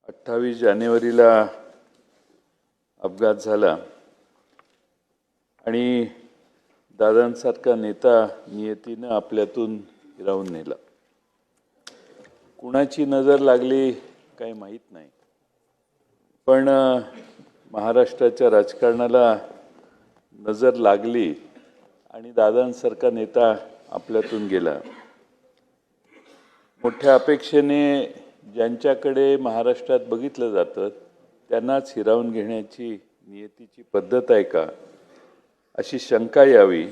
28 जानेवारीला अपघात झाला आणि दादांसारखा नेता नियतीनं आपल्यातून हिरावून नेला. कुणाची नजर लागली काही माहीत नाही, पण महाराष्ट्राच्या राजकारणाला नजर लागली आणि दादांसारखा नेता आपल्यातून गेला. मोठ्या अपेक्षेने ज्यांच्याकडे महाराष्ट्रात बघितलं जातं त्यांनाच हिरावून घेण्याची नियतीची पद्धत आहे का, अशी शंका यावी.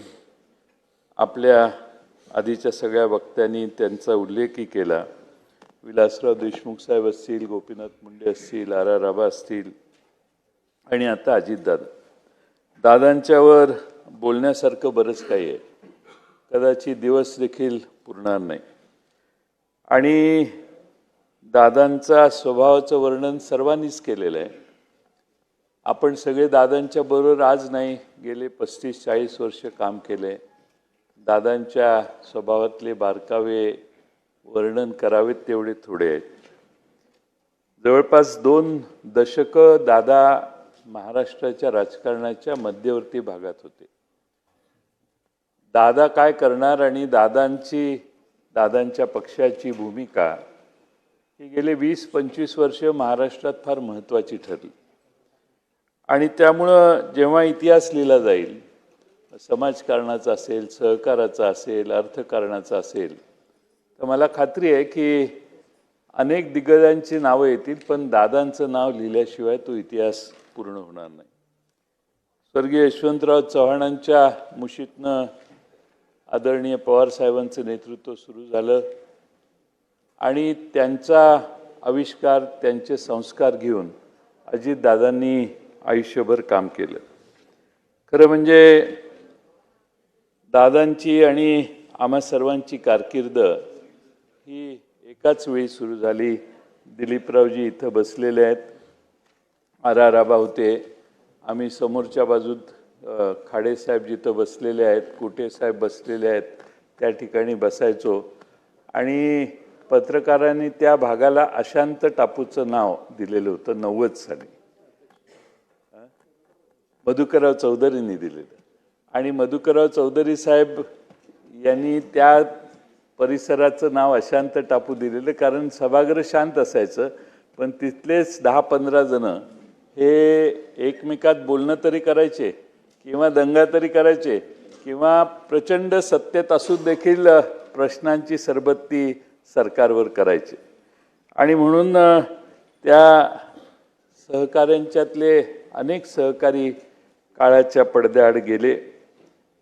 आपल्या आधीच्या सगळ्या वक्त्यांनी त्यांचा उल्लेखही केला. विलासराव देशमुख साहेब असतील, गोपीनाथ मुंडे असतील, आर आबा असतील आणि आता अजितदादा. दादांच्यावर बोलण्यासारखं बरंच काही आहे, कदाचित दिवस देखील पुरणार नाही. आणि दादांचा स्वभावाचं वर्णन सर्वांनीच केलेलं आहे. आपण सगळे दादांच्या बरोबर आज नाही, गेले 35-40 वर्ष काम केले. दादांच्या स्वभावातले बारकावे वर्णन करावेत तेवढे थोडे आहेत. जवळपास 2 दशकं दादा महाराष्ट्राच्या राजकारणाच्या मध्यवर्ती भागात होते. दादा काय करणार आणि दादांच्या पक्षाची भूमिका ही गेले 20-25 वर्ष महाराष्ट्रात फार महत्त्वाची ठरली. आणि त्यामुळं जेव्हा इतिहास लिहिला जाईल, समाजकारणाचा असेल, सहकाराचा असेल, अर्थकारणाचा असेल, तर मला खात्री आहे की अनेक दिग्गजांची नावं येतील, पण दादांचं नाव लिहिल्याशिवाय तो इतिहास पूर्ण होणार नाही. स्वर्गीय यशवंतराव चव्हाणांच्या मुशीतनं आदरणीय पवार साहेबांचं नेतृत्व सुरू झालं आणि त्यांचा आविष्कार, त्यांचे संस्कार घेऊन अजितदादांनी आयुष्यभर काम केलं. खरं म्हणजे दादांची आणि आम्हा सर्वांची कारकीर्द ही एकाच वेळी सुरू झाली. दिलीपरावजी इथं बसलेले आहेत, आर आबा होते, आम्ही समोरच्या बाजूत खाडेसाहेब जिथं बसलेले आहेत, कुटेसाहेब बसलेले आहेत, त्या ठिकाणी बसायचो. आणि पत्रकारांनी त्या भागाला अशांत टापूचं नाव दिलेलं होतं 90 साली. मधुकरराव चौधरींनी दिलेलं. आणि मधुकरराव चौधरी साहेब यांनी त्या परिसराचं नाव अशांत टापू दिलेलं, कारण सभागृह शांत असायचं, पण तिथलेच 10-15 जण हे एकमेकात बोलणं तरी करायचे किंवा दंगा तरी करायचे किंवा प्रचंड सत्तेत असून देखील प्रश्नांची सरबत्ती सरकारवर करायचे. आणि म्हणून त्या सहकाऱ्यांच्यातले अनेक सहकारी काळाच्या पडद्याआड गेले.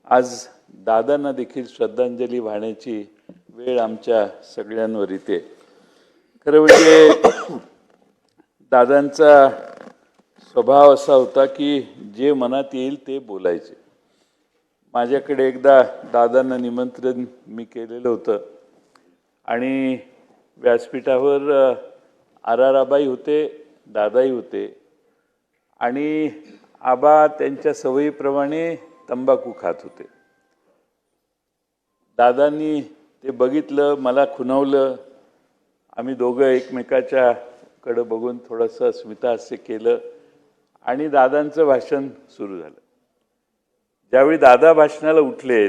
आज दादांना देखील श्रद्धांजली वाहण्याची वेळ आमच्या सगळ्यांवर येते. खरं म्हणजे दादांचा स्वभाव असा होता की जे मनात येईल ते बोलायचे. माझ्याकडे एकदा दादांना निमंत्रण मी केलेलं होतं आणि व्यासपीठावर आर आबाई होते, दादाही होते. आणि आबा त्यांच्या सवयीप्रमाणे तंबाखू खात होते. दादांनी ते बघितलं, मला खुणावलं. आम्ही दोघं एकमेकाच्याकडं बघून थोडंसं स्मितहास्य केलं आणि दादांचं भाषण सुरू झालं. ज्यावेळी दादा भाषणाला उठले,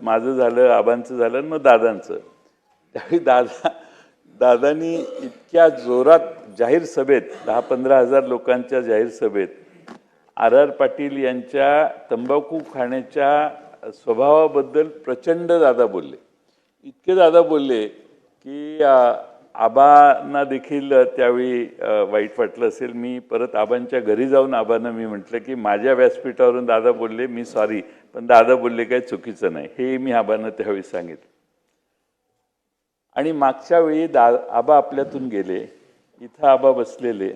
माझं झालं, आबांचं झालं, मग दादांचं, त्यावेळी दादांनी इतक्या जोरात जाहीर सभेत 10-15 हजार लोकांच्या जाहीर सभेत आर पाटील यांच्या तंबाखू खाण्याच्या स्वभावाबद्दल प्रचंड दादा बोलले. इतके दादा बोलले की आबांना देखील त्यावेळी वाईट वाटलं असेल. मी परत आबांच्या घरी जाऊन आबांना मी म्हटलं की माझ्या व्यासपीठावरून दादा बोलले, मी सॉरी, पण दादा बोलले काही चुकीचं नाही, हे मी आबांना त्यावेळी सांगितलं. आणि मागच्या वेळी आबा आपल्यातून गेले, इथं आबा बसलेले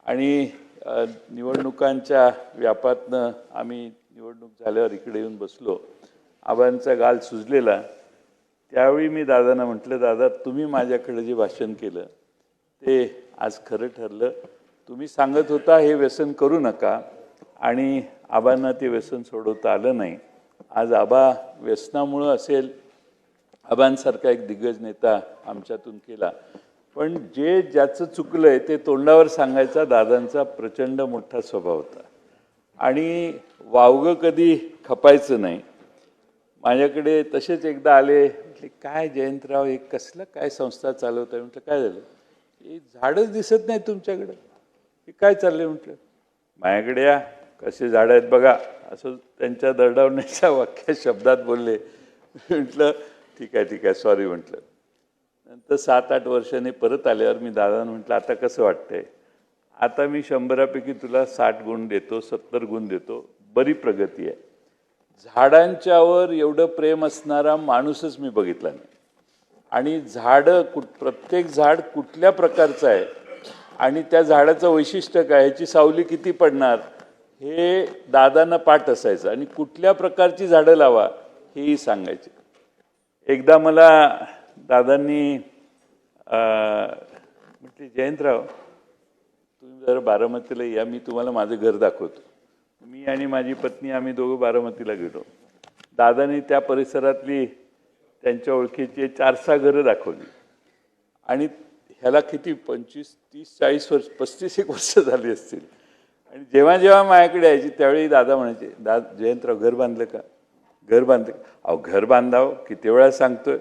आणि निवडणुकांच्या व्यापातनं आम्ही निवडणूक झाल्यावर इकडे येऊन बसलो. आबांचा गाल सुजलेला. त्यावेळी मी दादांना म्हटलं, दादा तुम्ही माझ्याकडे जे भाषण केलं ते आज खरं ठरलं. तुम्ही सांगत होता हे व्यसन करू नका आणि आबांना ते व्यसन सोडवता आलं नाही. आज आबा व्यसनामुळं असेल, आबांसारखा एक दिग्गज नेता आमच्यातून केला. पण जे ज्याचं चुकलंय ते तोंडावर सांगायचा दादांचा प्रचंड मोठा स्वभाव होता आणि वावगं कधी खपायचं नाही. माझ्याकडे तसेच एकदा आले, म्हटले काय जयंतराव हे कसलं काय संस्था चालवताय? म्हटलं काय झालं? हे झाडच दिसत नाही तुमच्याकडं, हे काय चाललंय? म्हटलं माझ्याकडे या, कसे झाडं आहेत बघा, असं त्यांच्या दरडावण्याच्या वाक्या शब्दात बोलले. म्हटलं ठीक आहे सॉरी म्हटलं. नंतर 7-8 वर्षांनी परत आल्यावर मी दादांना म्हटलं आता कसं वाटतंय? आता मी 100पैकी तुला 60 गुण देतो, 70 गुण देतो, बरी प्रगती आहे. झाडांच्यावर एवढं प्रेम असणारा माणूसच मी बघितला नाही. आणि प्रत्येक झाड कुठल्या प्रकारचं आहे आणि त्या झाडाचं वैशिष्ट्य काय, ह्याची सावली किती पडणार हे दादांना पाठ असायचं आणि कुठल्या प्रकारची झाडं लावा हेही सांगायचे. एकदा मला दादांनी म्हटले जयंतराव तुम्ही जरा बारामतीला या, मी तुम्हाला माझं घर दाखवतो. मी आणि माझी पत्नी आम्ही दोघं बारामतीला गेलो. दादांनी त्या परिसरातली त्यांच्या ओळखीची 4-6 घरं दाखवली आणि ह्याला किती 25-30-40 वर्ष 35 वर्ष झाली असतील. आणि जेव्हा जेव्हा माझ्याकडे यायची त्यावेळी दादा म्हणायचे जयंतराव घर बांधलं का? घर बांधलं का? अहो घर बांधावं किती वेळा सांगतोय.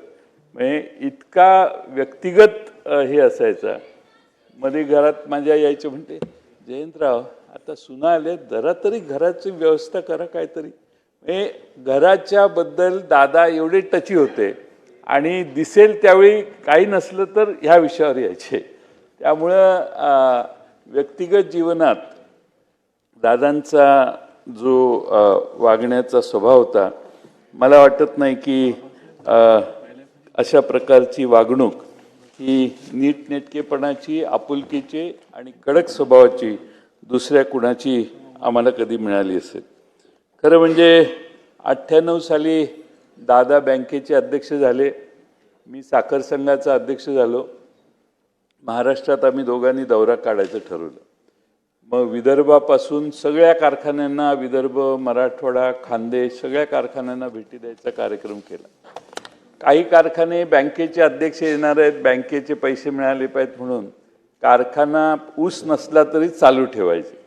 म्हणजे इतका व्यक्तिगत हे असायचा. मध्ये घरात माझ्या यायचे, म्हणते जयंतराव आता सुना आले, जरा तरी घराची व्यवस्था करा काहीतरी. म्हणजे घराच्या बद्दल दादा एवढे टची होते आणि दिसेल त्यावेळी काही नसलं तर ह्या विषयावर यायचे. त्यामुळं व्यक्तिगत जीवनात दादांचा जो वागण्याचा स्वभाव होता, मला वाटत नाही की अशा प्रकारची वागणूक ही नीटनेटकेपणाची, आपुलकीची आणि कडक स्वभावाची दुसऱ्या कुणाची आम्हाला कधी मिळाली असेल. खरं म्हणजे 98 साली दादा बँकेचे अध्यक्ष झाले, मी साखर संघाचा अध्यक्ष झालो. महाराष्ट्रात आम्ही दोघांनी दौरा काढायचं ठरवलं. मग विदर्भापासून सगळ्या कारखान्यांना, विदर्भ, मराठवाडा, खानदेश सगळ्या कारखान्यांना भेटी द्यायचा कार्यक्रम केला. काही कारखाने बँकेचे अध्यक्ष येणार आहेत, बँकेचे पैसे मिळाले पाहिजेत म्हणून कारखाना ऊस नसला तरी चालू ठेवायचे.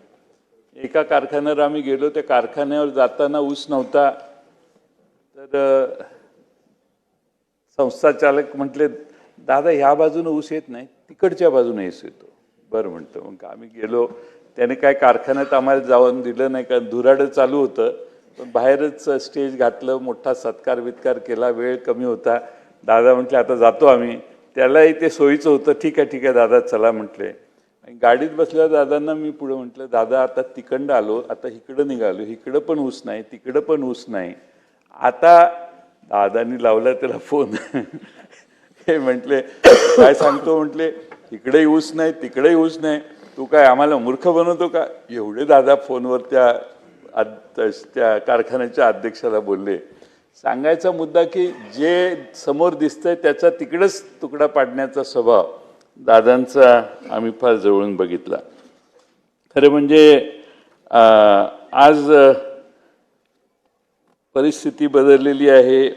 एका कारखान्यावर आम्ही गेलो, त्या कारखान्यावर जाताना ऊस नव्हता. तर संस्था चालक म्हटले दादा ह्या बाजूने ऊस येत नाही, तिकडच्या बाजूने ऊस येतो. बरं म्हणतो. मग आम्ही गेलो. त्याने काय कारखान्यात आम्हाला जाऊन दिलं नाही, कारण धुराडं चालू होतं. पण बाहेरच स्टेज घातलं, मोठा सत्कार वित्कार केला. वेळ कमी होता. दादा म्हटले आता जातो आम्ही. त्यालाही ते सोयीचं होतं. ठीक आहे दादा चला म्हटले. आणि गाडीत बसल्या दादांना मी पुढे म्हटलं दादा आता तिकडं आलो, आता इकडं निघालो, इकडं पण ऊस नाही, तिकडं पण ऊस नाही. आता दादांनी लावला त्याला फोन. हे म्हटले काय सांगतो? म्हटले इकडेही ऊस नाही, तिकडेही ऊस नाही, तू काय आम्हाला मूर्ख बनवतो का? एवढे दादा फोनवर त्या कारखान्याच्या अध्यक्षाला बोलले. सांगायचा मुद्दा की जे समोर दिसतंय त्याचा तिकडेच तुकडा पाडण्याचा स्वभाव दादांचा आम्ही फार जवळून बघितला. खरं म्हणजे आज परिस्थिती बदललेली आहे,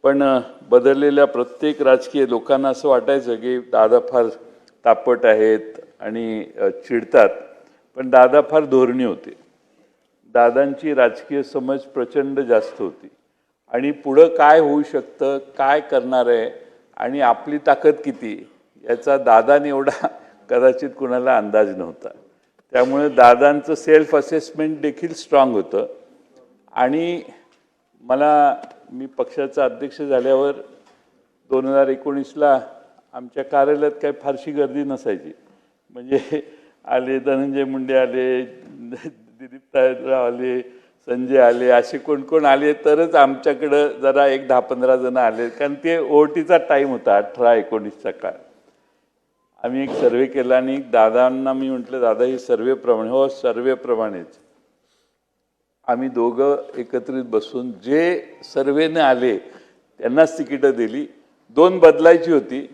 पण बदललेल्या प्रत्येक राजकीय लोकांना असं वाटायचं की दादा फार तापट आहेत आणि चिडतात. पण दादा फार धोरणी होते. दादांची राजकीय समज प्रचंड जास्त होती आणि पुढं काय होऊ शकतं, काय करणार आहे आणि आपली ताकद किती याचा दादाने एवढा कदाचित कुणाला अंदाज नव्हता. त्यामुळे दादांचं सेल्फ असेसमेंट देखील स्ट्रॉंग होतं. आणि मी पक्षाचा अध्यक्ष झाल्यावर 2019ला आमच्या कार्यालयात काही फारशी गर्दी नसायची. म्हणजे आले धनंजय मुंडे आले, दिलीप राव आले, संजय आले, असे कोण आले तरच आमच्याकडं जरा 10-15 जण आले, कारण ते ओटीचा टाईम होता 18-19चा काळ. आम्ही एक सर्वे केला आणि दादांना मी म्हटलं दादा ही सर्वेप्रमाणे, हो सर्वेप्रमाणेच आम्ही दोघं एकत्रित बसून जे सर्वेने आले त्यांनाच तिकीटं दिली. 2 बदलायची होती.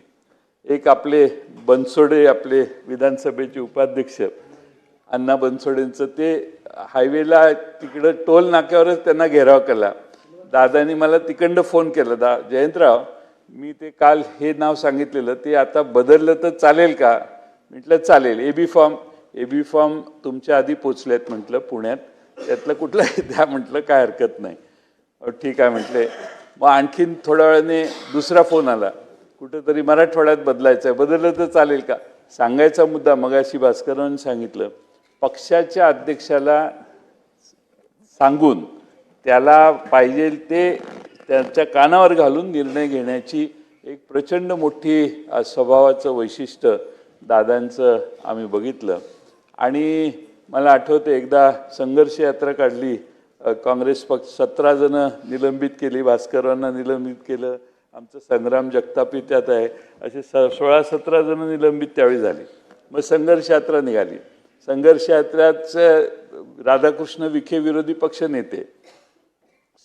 एक आपले बनसोडे, आपले विधानसभेचे उपाध्यक्ष अण्णा बनसोडेंचं, ते हायवेला तिकडं टोल नाक्यावरच त्यांना घेराव केला. दादांनी मला तिकडं फोन केला, जयंतराव मी ते काल हे नाव सांगितलेलं ते आता बदललं तर चालेल का? म्हटलं चालेल. एबी फॉर्म तुमच्या आधी पोचलेत म्हटलं पुण्यात, त्यातलं कुठलंही द्या म्हटलं, काय हरकत नाही. ठीक आहे म्हटले. मग आणखीन थोड्या वेळाने दुसरा फोन आला, कुठंतरी मराठवाड्यात बदलायचं आहे, बदललं तर चालेल का? सांगायचा मुद्दा मगाशी भास्करांनी सांगितलं, पक्षाच्या अध्यक्षाला सांगून त्याला पाहिजे ते त्यांच्या कानावर घालून निर्णय घेण्याची एक प्रचंड मोठी स्वभावाचं वैशिष्ट्य दादांचं आम्ही बघितलं. आणि मला आठवतं एकदा संघर्ष यात्रा काढली, काँग्रेस पक्ष 17 जण निलंबित केली, भास्करांना निलंबित केलं, आमचं संग्राम जगतापी त्यात आहे, असे 16-17 जण निलंबित त्यावेळी झाली. मग संघर्ष यात्रा निघाली. संघर्ष यात्राच राधाकृष्ण विखे विरोधी पक्ष नेते,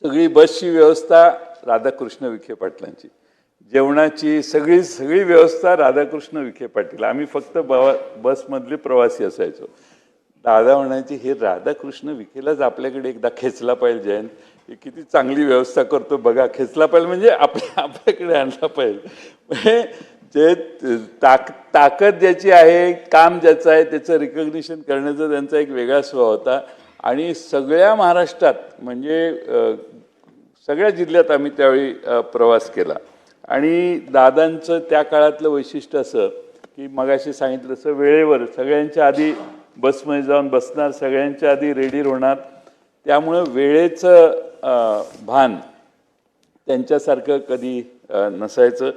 सगळी बसची व्यवस्था राधाकृष्ण विखे पाटलांची, जेवणाची सगळी व्यवस्था राधाकृष्ण विखे पाटील, आम्ही फक्त बसमधले प्रवासी असायचो. दादा म्हणायचे, हे राधाकृष्ण विखेलाच आपल्याकडे एकदा खेचला पाहिजे जयंत, हे किती चांगली व्यवस्था करतो बघा, खेचला पाहिजे म्हणजे आपल्याकडे आणला पाहिजे. म्हणजे जे ताकद ज्याची आहे, काम ज्याचं आहे, त्याचं रिकग्निशन करण्याचा त्यांचा एक वेगळा स्वभाव होता. आणि सगळ्या महाराष्ट्रात म्हणजे सगळ्या जिल्ह्यात आम्ही त्यावेळी प्रवास केला. आणि दादांचं त्या काळातलं वैशिष्ट्य असं की मगाशी सांगितलं तसं वेळेवर सगळ्यांच्या आधी बसमध्ये जाऊन बसणार, सगळ्यांच्या आधी रेडी होणार, त्यामुळं वेळेचं भान त्यांच्यासारखं कधी नसायचं.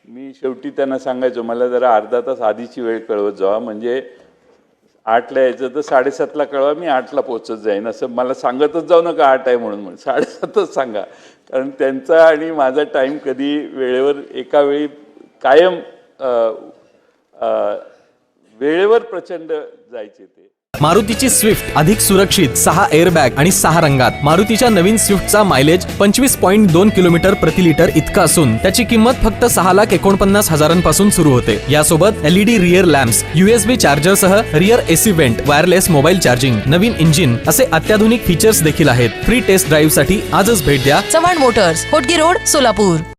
मी शेवटी त्यांना सांगायचो, मला जरा अर्धा तास आधीची वेळ कळवत जावा, म्हणजे 8ला यायचं तर 7:30ला कळवा, मी 8ला पोहोचत जाईन, असं मला सांगतच जाऊ नका 8 आहे म्हणून, 7:30च सांगा. कारण त्यांचा आणि माझा टाईम कधी वेळेवर एका वेळी कायम वेळेवर प्रचंड जायचे ते. मारुतीची स्विफ्ट अधिक सुरक्षित, 6 एअरबॅग आणि 6 रंगात. मारुतीच्या नवीन स्विफ्टचा मायलेज 25.2 किलोमीटर प्रति लिटर इतका असून त्याची किंमत फक्त 6,49,000 पासून सुरू होते. यासोबत LED rear lamps, USB charger सह rear AC vent, wireless mobile charging, नवीन इंजिन असे अत्याधुनिक फीचर्स देखील आहेत. फ्री टेस्ट ड्राईव्ह साठी आजच भेट द्या चव्हाण मोटर्स, होटगी रोड, सोलापूर.